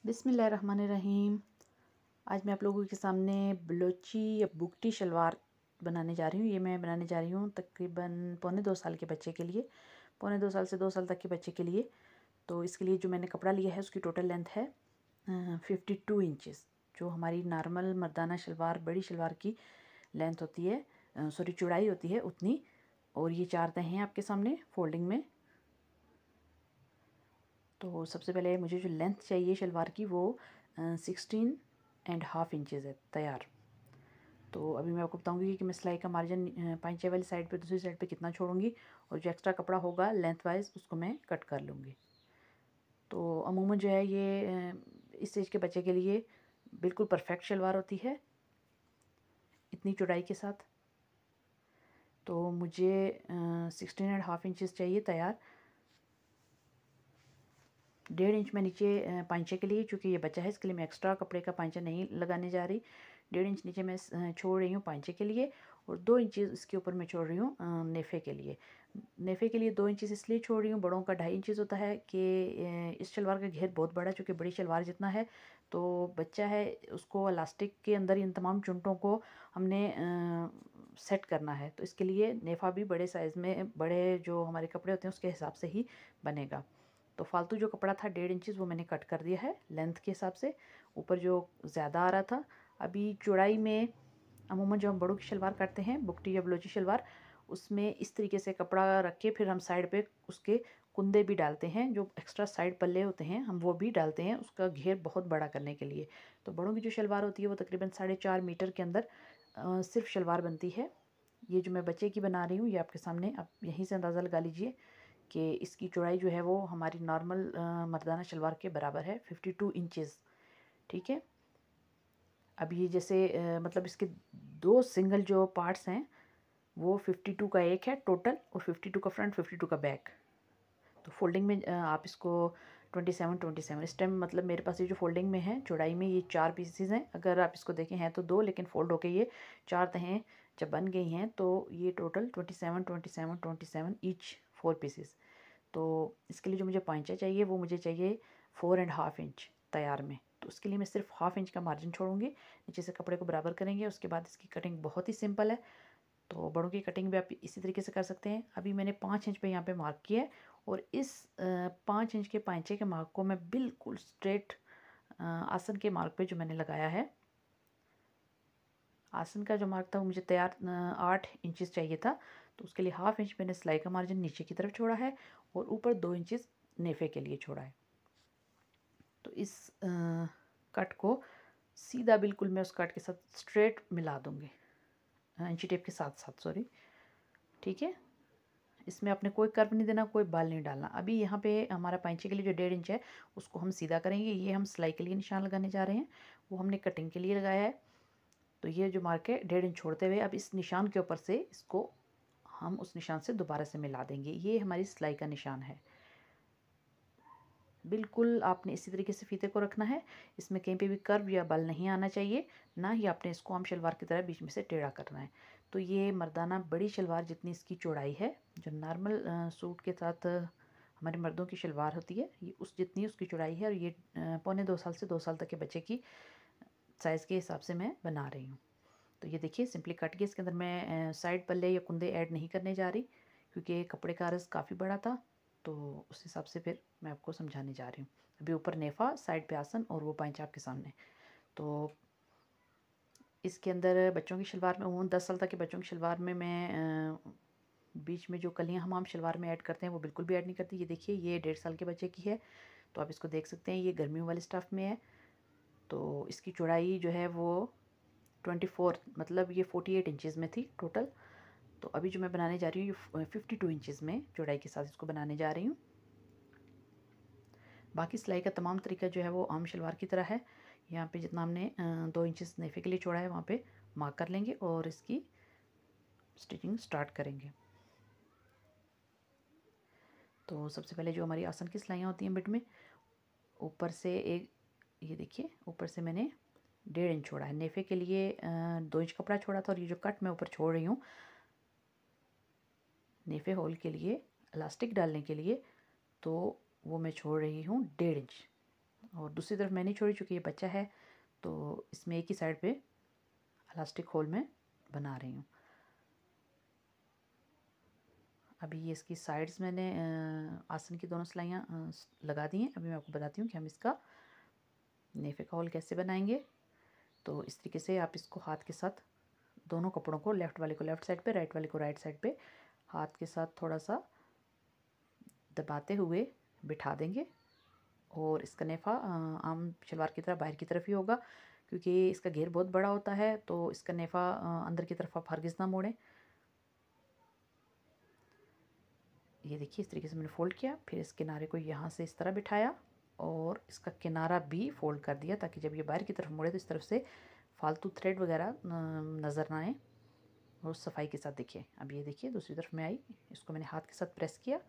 बिस्मिल्लाहिर्रहमानिर्रहीम। आज मैं आप लोगों के सामने बलोची या बुगटी शलवार बनाने जा रही हूँ। ये मैं बनाने जा रही हूँ तकरीबन पौने 2 साल के बच्चे के लिए, पौने 2 साल से 2 साल तक के बच्चे के लिए। तो इसके लिए जो मैंने कपड़ा लिया है उसकी टोटल लेंथ है 52 इंचज़, जो हमारी नॉर्मल मर्दाना शलवार बड़ी शलवार की लेंथ होती है, सॉरी चौड़ाई होती है उतनी। और ये 4 तह हैं आपके सामने फोल्डिंग में। तो सबसे पहले मुझे जो लेंथ चाहिए शलवार की वो 16.5 इंचज़ है तैयार। तो अभी मैं आपको बताऊंगी कि मैं सिलाई का मार्जिन पांचे वाली साइड पे दूसरी साइड पे कितना छोड़ूंगी, और जो एक्स्ट्रा कपड़ा होगा लेंथ वाइज उसको मैं कट कर लूँगी। तो अमूमन जो है ये इस एज के बच्चे के लिए बिल्कुल परफेक्ट शलवार होती है इतनी चौड़ाई के साथ। तो मुझे 16.5 इंचज़ चाहिए तैयार। 1.5 इंच मैं नीचे पांचे के लिए, चूँकि ये बच्चा है इसके लिए मैं एक्स्ट्रा कपड़े का पांचा नहीं लगाने जा रही। 1.5 इंच नीचे मैं छोड़ रही हूँ पांचे के लिए, और 2 इंच इसके ऊपर मैं छोड़ रही हूँ नेफे के लिए। नेफे के लिए 2 इंच इसलिए छोड़ रही हूँ, बड़ों का 2.5 इंच होता है कि इस शलवार का घेर बहुत बड़ा, चूँकि बड़ी शलवार जितना है तो बच्चा है उसको इलास्टिक के अंदर इन तमाम चुनटों को हमने सेट करना है। तो इसके लिए नेफा भी बड़े साइज़ में, बड़े जो हमारे कपड़े होते हैं उसके हिसाब से ही बनेगा। तो फालतू जो कपड़ा था 1.5 इंचज़ वो मैंने कट कर दिया है लेंथ के हिसाब से। ऊपर जो ज़्यादा आ रहा था, अभी चौड़ाई में अमूमन जो हम बड़ों की शलवार काटते हैं बुगटी या बलोची शलवार, उसमें इस तरीके से कपड़ा रख के फिर हम साइड पे उसके कुंदे भी डालते हैं, जो एक्स्ट्रा साइड पल्ले होते हैं हम वो भी डालते हैं उसका घेर बहुत बड़ा करने के लिए। तो बड़ों की जो शलवार होती है वो तकरीबन 4.5 मीटर के अंदर सिर्फ शलवार बनती है। ये जो मैं बच्चे की बना रही हूँ ये आपके सामने, आप यहीं से अंदाज़ा लगा लीजिए कि इसकी चौड़ाई जो है वो हमारी नॉर्मल मर्दाना शलवार के बराबर है 52 इंचज़। ठीक है। अब ये जैसे मतलब इसके 2 सिंगल जो पार्ट्स हैं वो 52 का एक है टोटल, और 52 का फ्रंट 52 का बैक। तो फोल्डिंग में आप इसको 27 इस टाइम, मतलब मेरे पास ये जो फोल्डिंग में है चौड़ाई में ये 4 पीसेज हैं। अगर आप इसको देखें हैं तो 2, लेकिन फोल्ड होके ये 4 तहें जब बन गई हैं तो ये टोटल 27 ईच 4 पीसेस। तो इसके लिए जो मुझे पांचा चाहिए वो मुझे चाहिए 4.5 इंच तैयार में। तो उसके लिए मैं सिर्फ 1/2 इंच का मार्जिन छोड़ूंगी, नीचे से कपड़े को बराबर करेंगे। उसके बाद इसकी कटिंग बहुत ही सिंपल है, तो बड़ों की कटिंग भी आप इसी तरीके से कर सकते हैं। अभी मैंने 5 इंच पे यहाँ पे मार्क किया है, और इस 5 इंच के पांचे के मार्क को मैं बिल्कुल स्ट्रेट आसन के मार्क पे जो मैंने लगाया है, आसन का जो मार्क था वो मुझे तैयार 8 इंचज़ चाहिए था। तो उसके लिए 1/2 इंच मैंने सिलाई का मार्जिन नीचे की तरफ छोड़ा है, और ऊपर 2 इंचज़ नेफे के लिए छोड़ा है। तो इस कट को सीधा बिल्कुल मैं उस कट के साथ स्ट्रेट मिला दूँगी, इंची टेप के साथ साथ, सॉरी। ठीक है। इसमें आपने कोई कर्व नहीं देना, कोई बाल नहीं डालना। अभी यहाँ पे हमारा पांचे के लिए जो 1.5 इंच है उसको हम सीधा करेंगे। ये हम सिलाई के लिए निशान लगाने जा रहे हैं, वो हमने कटिंग के लिए लगाया है। तो ये जो मार्क है 1.5 इंच छोड़ते हुए अब इस निशान के ऊपर से इसको हम उस निशान से दोबारा से मिला देंगे। ये हमारी सिलाई का निशान है। बिल्कुल आपने इसी तरीके से फीते को रखना है, इसमें कहीं पे भी कर्व या बल नहीं आना चाहिए, ना ही आपने इसको आम शलवार की तरह बीच में से टेढ़ा करना है। तो ये मर्दाना बड़ी शलवार जितनी इसकी चौड़ाई है, जो नॉर्मल सूट के साथ हमारे मर्दों की शलवार होती है, ये उस जितनी उसकी चौड़ाई है। और ये पौने 2 साल से 2 साल तक के बच्चे की साइज़ के हिसाब से मैं बना रही हूँ। तो ये देखिए सिंपली कट के इसके अंदर मैं साइड पल्ले या कुंदे ऐड नहीं करने जा रही, क्योंकि कपड़े का अर्ज़ काफ़ी बड़ा था। तो उस हिसाब से फिर मैं आपको समझाने जा रही हूँ। अभी ऊपर नेफा, साइड पे आसन, और वो पांचा आपके सामने। तो इसके अंदर बच्चों की शलवार में, उन 10 साल तक के बच्चों की शलवार में मैं बीच में जो कलियाँ हम शलवार में ऐड करते हैं वो बिल्कुल भी ऐड नहीं करती। ये देखिए ये 1.5 साल के बच्चे की है, तो आप इसको देख सकते हैं, ये गर्मियों वाले स्टफ़ में है। तो इसकी चौड़ाई जो है वो 24, मतलब ये 48 इंचज़ में थी टोटल। तो अभी जो मैं बनाने जा रही हूँ ये 52 इंचज़ में चौड़ाई के साथ इसको बनाने जा रही हूँ। बाकी सिलाई का तमाम तरीका जो है वो आम शलवार की तरह है। यहाँ पे जितना हमने 2 इंचज़ नेफे के लिए छोड़ा है वहाँ पे मार्क कर लेंगे और इसकी स्टिचिंग स्टार्ट करेंगे। तो सबसे पहले जो हमारी आसन की सिलाइयाँ होती हैं बिट में, ऊपर से एक, ये देखिए ऊपर से मैंने 1.5 इंच छोड़ा है। नेफे के लिए 2 इंच कपड़ा छोड़ा था, और ये जो कट मैं ऊपर छोड़ रही हूँ नेफे होल के लिए, इलास्टिक डालने के लिए, तो वो मैं छोड़ रही हूँ 1.5 इंच। और दूसरी तरफ मैं नहीं छोड़ी चूँकि ये बच्चा है, तो इसमें एक ही साइड पे इलास्टिक होल में बना रही हूँ। अभी ये इसकी साइड्स मैंने आसन की दोनों सिलाइयाँ लगा दी हैं। अभी मैं आपको बताती हूँ कि हम इसका नेफे का होल कैसे बनाएंगे। तो इस तरीके से आप इसको हाथ के साथ दोनों कपड़ों को, लेफ़्ट वाले को लेफ़्ट साइड पे, राइट वाले को राइट साइड पे, हाथ के साथ थोड़ा सा दबाते हुए बिठा देंगे। और इसका नेफ़ा आम शलवार की तरह बाहर की तरफ ही होगा, क्योंकि इसका घेर बहुत बड़ा होता है, तो इसका नेफ़ा अंदर की तरफ आप हरगिज़ ना मोड़ें। ये देखिए इस तरीके से मैंने फ़ोल्ड किया, फिर इस किनारे को यहाँ से इस तरह बिठाया और इसका किनारा भी फ़ोल्ड कर दिया, ताकि जब ये बाहर की तरफ मुड़े तो इस तरफ से फालतू थ्रेड वगैरह नज़र ना आए और सफाई के साथ देखिए। अब ये देखिए दूसरी तरफ में आई, इसको मैंने हाथ के साथ प्रेस किया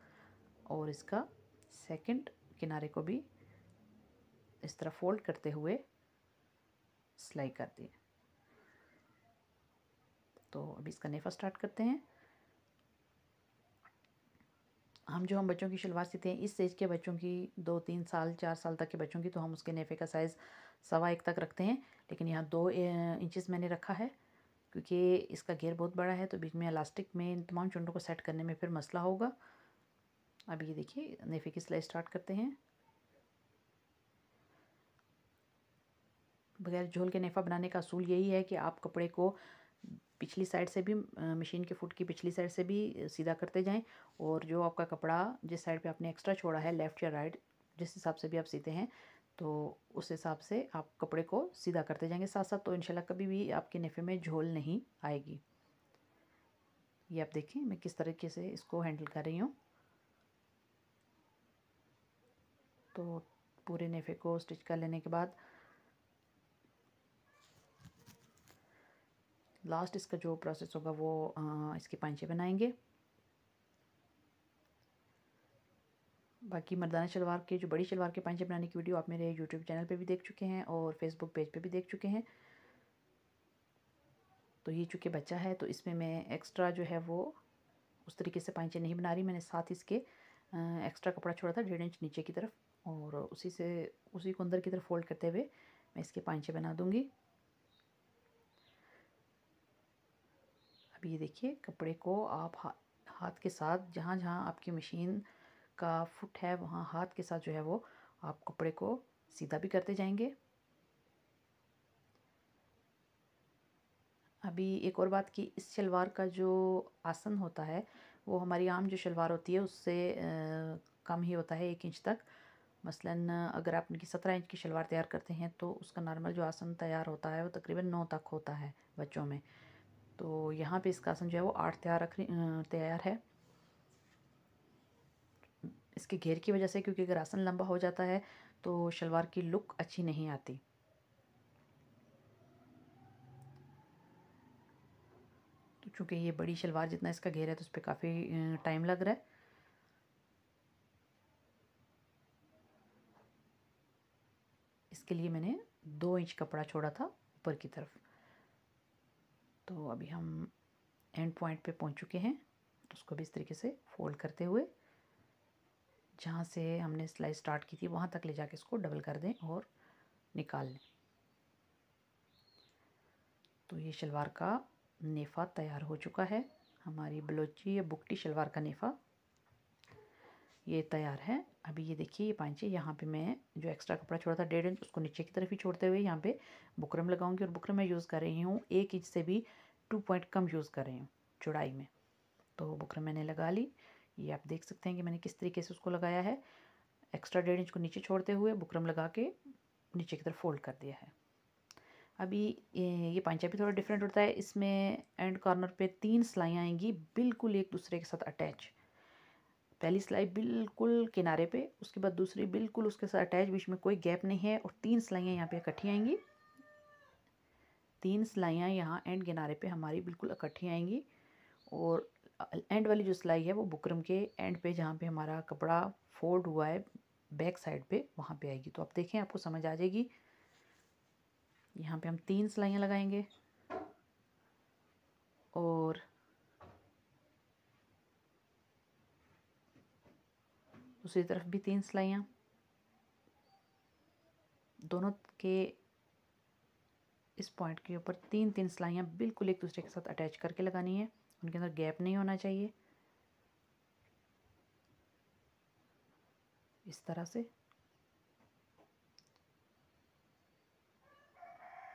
और इसका सेकंड किनारे को भी इस तरह फ़ोल्ड करते हुए सिलाई कर दी। तो अभी इसका नेफ़ा स्टार्ट करते हैं। हम बच्चों की शलवार सीते हैं, इस एज के बच्चों की, 2-3 साल 4 साल तक के बच्चों की, तो हम उसके नेफ़े का साइज़ 1.25 तक रखते हैं। लेकिन यहाँ 2 इंचेस मैंने रखा है, क्योंकि इसका घेर बहुत बड़ा है, तो बीच में इलास्टिक में इन तमाम चुंडों को सेट करने में फिर मसला होगा। अब ये देखिए नेफ़े की सिलाई स्टार्ट करते हैं। बगैर झोल के नेफ़ा बनाने का असूल यही है कि आप कपड़े को पिछली साइड से भी, मशीन के फुट की पिछली साइड से भी सीधा करते जाएं, और जो आपका कपड़ा जिस साइड पे आपने एक्स्ट्रा छोड़ा है, लेफ़्ट या राइट, जिस हिसाब से भी आप सीते हैं, तो उस हिसाब से आप कपड़े को सीधा करते जाएंगे साथ साथ, तो इंशाल्लाह कभी भी आपके नेफ़े में झोल नहीं आएगी। ये आप देखें मैं किस तरीके से इसको हैंडल कर रही हूँ। तो पूरे नेफ़े को स्टिच कर लेने के बाद लास्ट इसका जो प्रोसेस होगा वो इसके पांचे बनाएंगे। बाकी मर्दाना शलवार के, जो बड़ी शलवार के पांचे बनाने की वीडियो आप मेरे यूट्यूब चैनल पे भी देख चुके हैं और फेसबुक पेज पे भी देख चुके हैं। तो ये चूँकि बच्चा है, तो इसमें मैं एक्स्ट्रा जो है वो उस तरीके से पांचे नहीं बना रही। मैंने साथ इसके एक्स्ट्रा कपड़ा छोड़ा था 1.5 इंच नीचे की तरफ, और उसी को अंदर की तरफ फोल्ड करते हुए मैं इसके पांचे बना दूँगी। अब ये देखिए कपड़े को आप हाथ के साथ, जहाँ जहाँ आपकी मशीन का फुट है, वहाँ हाथ के साथ जो है वो आप कपड़े को सीधा भी करते जाएंगे। अभी एक और बात, कि इस शलवार का जो आसन होता है वो हमारी आम जो शलवार होती है उससे कम ही होता है, 1 इंच तक। मसलन अगर आप उनकी 17 इंच की शलवार तैयार करते हैं तो उसका नॉर्मल जो आसन तैयार होता है वो तकरीबन 9 तक होता है बच्चों में। तो यहाँ पे इसका आसन जो है वो 8 तैयार है। इसके घेर की वजह से, क्योंकि अगर आसन लंबा हो जाता है तो शलवार की लुक अच्छी नहीं आती। तो चूँकि ये बड़ी शलवार, जितना इसका घेर है तो उस पर काफ़ी टाइम लग रहा है। इसके लिए मैंने 2 इंच कपड़ा छोड़ा था ऊपर की तरफ। तो अभी हम एंड पॉइंट पे पहुंच चुके हैं। उसको भी इस तरीके से फोल्ड करते हुए जहाँ से हमने सिलाई स्टार्ट की थी वहाँ तक ले जाके इसको डबल कर दें और निकाल लें। तो ये शलवार का नेफ़ा तैयार हो चुका है। हमारी बलोची या बुकटी शलवार का नेफ़ा ये तैयार है। अभी ये देखिए ये पांचे, यहाँ पे मैं जो एक्स्ट्रा कपड़ा छोड़ा था 1.5 इंच, उसको नीचे की तरफ ही छोड़ते हुए यहाँ पे बुकरम लगाऊंगी। और बुकरम मैं यूज़ कर रही हूँ 1 इंच से भी 2 पॉइंट कम यूज़ कर रही हूँ चौड़ाई में। तो बुकरम मैंने लगा ली। ये आप देख सकते हैं कि मैंने किस तरीके से उसको लगाया है। एक्स्ट्रा 1.5 इंच को नीचे छोड़ते हुए बुकरम लगा के नीचे की तरफ फोल्ड कर दिया है। अभी ये पांचा भी थोड़ा डिफरेंट होता है। इसमें एंड कॉर्नर पे 3 सिलाइयाँ आएंगी बिल्कुल एक दूसरे के साथ अटैच। पहली सिलाई बिल्कुल किनारे पे, उसके बाद दूसरी बिल्कुल उसके साथ अटैच, बीच में कोई गैप नहीं है, और 3 सिलाइयाँ यहाँ पे इकट्ठी आएंगी। 3 सिलाइयाँ यहाँ एंड किनारे पे हमारी बिल्कुल इकट्ठी आएंगी, और एंड वाली जो सिलाई है वो बुकरम के एंड पे, जहाँ पे हमारा कपड़ा फोल्ड हुआ है बैक साइड पे, वहाँ पे आएगी। तो आप देखें आपको समझ आ जाएगी। यहाँ पे हम 3 सिलाइयाँ लगाएंगे और दूसरी तरफ भी 3 सिलाइयाँ। दोनों के इस पॉइंट के ऊपर 3-3 सिलाइयाँ बिल्कुल एक दूसरे के साथ अटैच करके लगानी है, उनके अंदर गैप नहीं होना चाहिए। इस तरह से।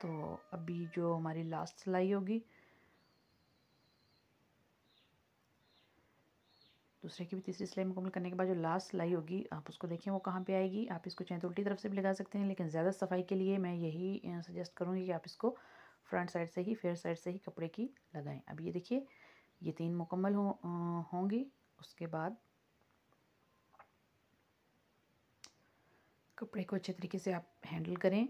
तो अभी जो हमारी लास्ट सिलाई होगी, दूसरे की भी तीसरी सिलाई मुकम्मल करने के बाद जो लास्ट सिलाई होगी, आप उसको देखें वो कहाँ पे आएगी। आप इसको चाहें तो उल्टी तरफ से भी लगा सकते हैं, लेकिन ज़्यादा सफाई के लिए मैं यही सजेस्ट करूँगी कि आप इसको फ्रंट साइड से ही, फेयर साइड से ही कपड़े की लगाएं। अब ये देखिए, ये 3 मुकम्मल होंगी। उसके बाद कपड़े को अच्छे तरीके से आप हैंडल करें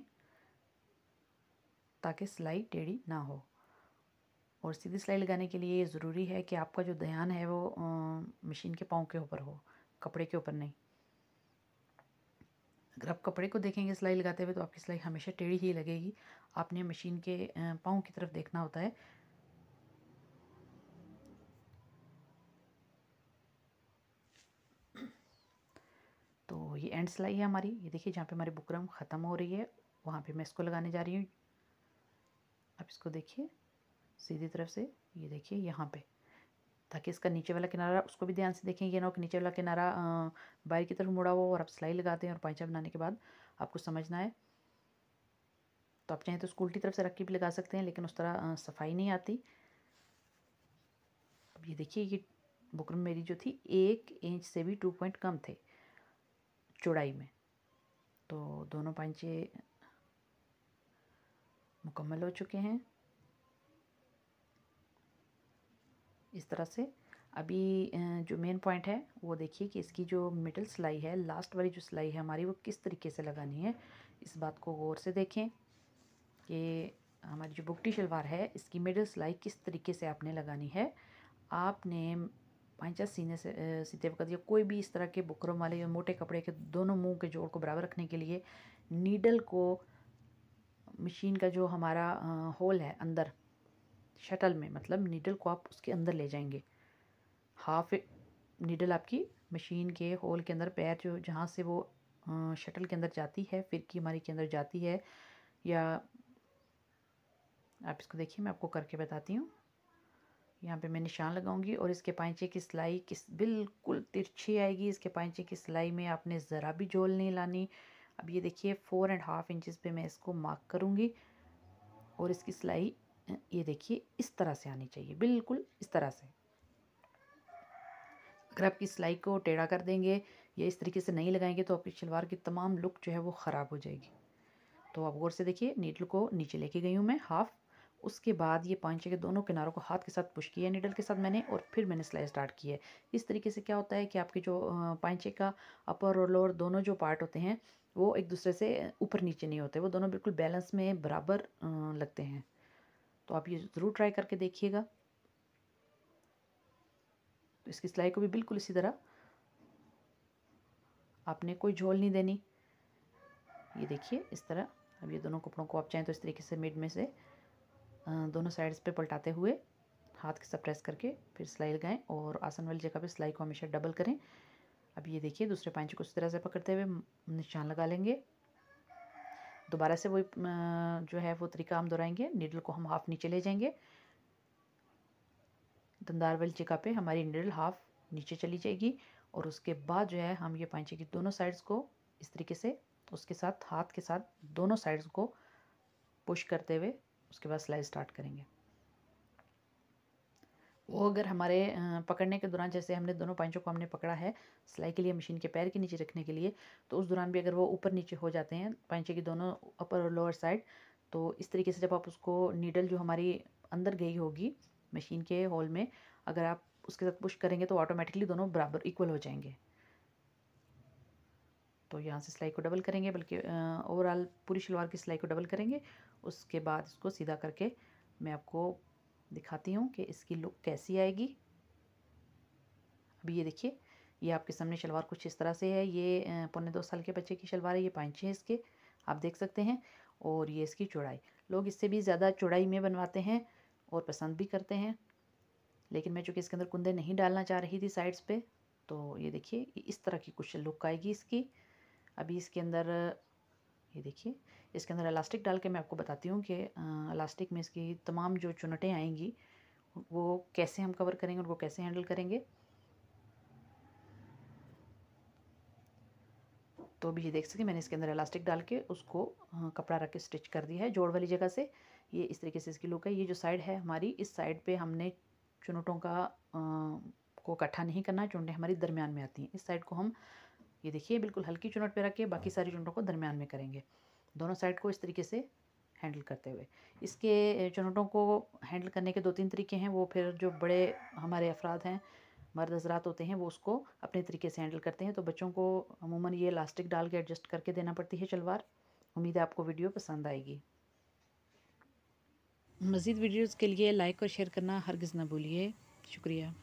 ताकि सिलाई टेढ़ी ना हो। और सीधी सिलाई लगाने के लिए ये ज़रूरी है कि आपका जो ध्यान है वो मशीन के पाँव के ऊपर हो, कपड़े के ऊपर नहीं। अगर आप कपड़े को देखेंगे सिलाई लगाते हुए तो आपकी सिलाई हमेशा टेढ़ी ही लगेगी। आपने मशीन के पाँव की तरफ देखना होता है। तो ये एंड सिलाई है हमारी। ये देखिए, जहाँ पे हमारी बुकरम ख़त्म हो रही है वहाँ पे मैं इसको लगाने जा रही हूँ। आप इसको देखिए सीधी तरफ से, ये देखिए यहाँ पे, ताकि इसका नीचे वाला किनारा उसको भी ध्यान से देखें। ये ना हो कि नीचे वाला किनारा बाहर की तरफ मुड़ा हुआ और आप सिलाई लगाते हैं और पाइचा बनाने के बाद आपको समझना है। तो आप चाहें तो उसको उल्टी तरफ से रख के भी लगा सकते हैं, लेकिन उस तरह सफाई नहीं आती। अब ये देखिए, ये बुकरम मेरी जो थी 1 इंच से भी 2 पॉइंट कम थे चौड़ाई में। तो दोनों पाइचे मुकम्मल हो चुके हैं इस तरह से। अभी जो मेन पॉइंट है वो देखिए कि इसकी जो मिडल सिलाई है, लास्ट वाली जो सिलाई है हमारी, वो किस तरीके से लगानी है। इस बात को गौर से देखें कि हमारी जो बुगटी शलवार है इसकी मिडल सिलाई किस तरीके से आपने लगानी है। आपने पांचा सीने से सीते वक्त या कोई भी इस तरह के बुकरम वाले या मोटे कपड़े के दोनों मुंह के जोड़ को बराबर रखने के लिए नीडल को मशीन का जो हमारा होल है अंदर शटल में, मतलब नीडल को आप उसके अंदर ले जाएंगे। हाफ नीडल आपकी मशीन के होल के अंदर, पैर जो जहाँ से वो शटल के अंदर जाती है, फिरकी हमारी के अंदर जाती है, या आप इसको देखिए मैं आपको करके बताती हूँ। यहाँ पे मैं निशान लगाऊंगी और इसके पांचे की सिलाई किस बिल्कुल तिरछी आएगी। इसके पांचे की सिलाई में आपने ज़रा भी झोल नहीं लानी। अब ये देखिए 4.5 इंचज़ पे मैं इसको मार्क करूँगी और इसकी सिलाई ये देखिए इस तरह से आनी चाहिए, बिल्कुल इस तरह से। अगर आपकी सिलाई को टेढ़ा कर देंगे या इस तरीके से नहीं लगाएंगे तो आपकी शलवार की तमाम लुक जो है वो ख़राब हो जाएगी। तो आप गौर से देखिए, नीडल को नीचे लेके गई हूँ मैं हाफ। उसके बाद ये पांचे के दोनों किनारों को हाथ के साथ पुश किया नीडल के साथ मैंने, और फिर मैंने सिलाई स्टार्ट की है। इस तरीके से क्या होता है कि आपके जो पांचे का अपर और लोअर दोनों जो पार्ट होते हैं वो एक दूसरे से ऊपर नीचे नहीं होते, वो दोनों बिल्कुल बैलेंस में बराबर लगते हैं। तो आप ये ज़रूर ट्राई करके देखिएगा। तो इसकी सिलाई को भी बिल्कुल इसी तरह आपने कोई झोल नहीं देनी। ये देखिए इस तरह। अब ये दोनों कपड़ों को आप चाहें तो इस तरीके से मिड में से दोनों साइड्स पे पलटाते हुए हाथ के साथ प्रेस करके फिर सिलाई लगाएं और आसन वाली जगह पे सिलाई को हमेशा डबल करें। अब ये देखिए, दूसरे पांचे को इस तरह से पकड़ते हुए निशान लगा लेंगे। दोबारा से वही जो है वो तरीका हम दोहराएंगे। नीडल को हम हाफ नीचे ले जाएंगे, दंदार वाली जगह पे हमारी नीडल हाफ नीचे चली जाएगी, और उसके बाद जो है हम ये पांचे की दोनों साइड्स को इस तरीके से उसके साथ हाथ के साथ दोनों साइड्स को पुश करते हुए उसके बाद सिलाई स्टार्ट करेंगे। वो अगर हमारे पकड़ने के दौरान, जैसे हमने दोनों पांचों को हमने पकड़ा है सिलाई के लिए मशीन के पैर के नीचे रखने के लिए, तो उस दौरान भी अगर वो ऊपर नीचे हो जाते हैं पांचे की दोनों अपर और लोअर साइड, तो इस तरीके से जब आप उसको नीडल जो हमारी अंदर गई होगी मशीन के होल में, अगर आप उसके साथ पुश करेंगे तो ऑटोमेटिकली दोनों बराबर इक्वल हो जाएंगे। तो यहाँ से सिलाई को डबल करेंगे, बल्कि ओवरऑल पूरी शलवार की सिलाई को डबल करेंगे। उसके बाद इसको सीधा करके मैं आपको दिखाती हूँ कि इसकी लुक कैसी आएगी। अभी ये देखिए, ये आपके सामने शलवार कुछ इस तरह से है। ये 1.25 साल के बच्चे की शलवार है। ये पांचे हैं इसके, आप देख सकते हैं। और ये इसकी चौड़ाई, लोग इससे भी ज़्यादा चौड़ाई में बनवाते हैं और पसंद भी करते हैं, लेकिन मैं चूँकि इसके अंदर कुंदे नहीं डालना चाह रही थी साइड्स पे, तो ये देखिए इस तरह की कुछ लुक आएगी इसकी। अभी इसके अंदर ये देखिए, इसके अंदर इलास्टिक डाल के मैं आपको बताती हूँ कि इलास्टिक में इसकी तमाम जो चुनटें आएंगी वो कैसे हम कवर करेंगे, उनको कैसे हैंडल करेंगे। तो अभी ये देख सकते हैं मैंने इसके अंदर इलास्टिक डाल के उसको कपड़ा रख के स्टिच कर दिया है जोड़ वाली जगह से। ये इस तरीके से इसकी लुक है। ये जो साइड है हमारी, इस साइड पे हमने चुनटों का को इकट्ठा नहीं करना, चुनटें हमारी दरमियान में आती हैं। इस साइड को हम, ये देखिए, बिल्कुल हल्की चुनट पे रख के बाकी सारी चुनटों को दरमियान में करेंगे, दोनों साइड को इस तरीके से हैंडल करते हुए। इसके चुनटों को हैंडल करने के 2-3 तरीके हैं, वो फिर जो बड़े हमारे अफराद हैं, मर्द हज़रात होते हैं, वो उसको अपने तरीके से हैंडल करते हैं। तो बच्चों को अमूमन ये इलास्टिक डाल के एडजस्ट करके देना पड़ती है शलवार। उम्मीद है आपको वीडियो पसंद आएगी। मज़ीद वीडियोज़ के लिए लाइक और शेयर करना हरगिज़ ना भूलिए। शुक्रिया।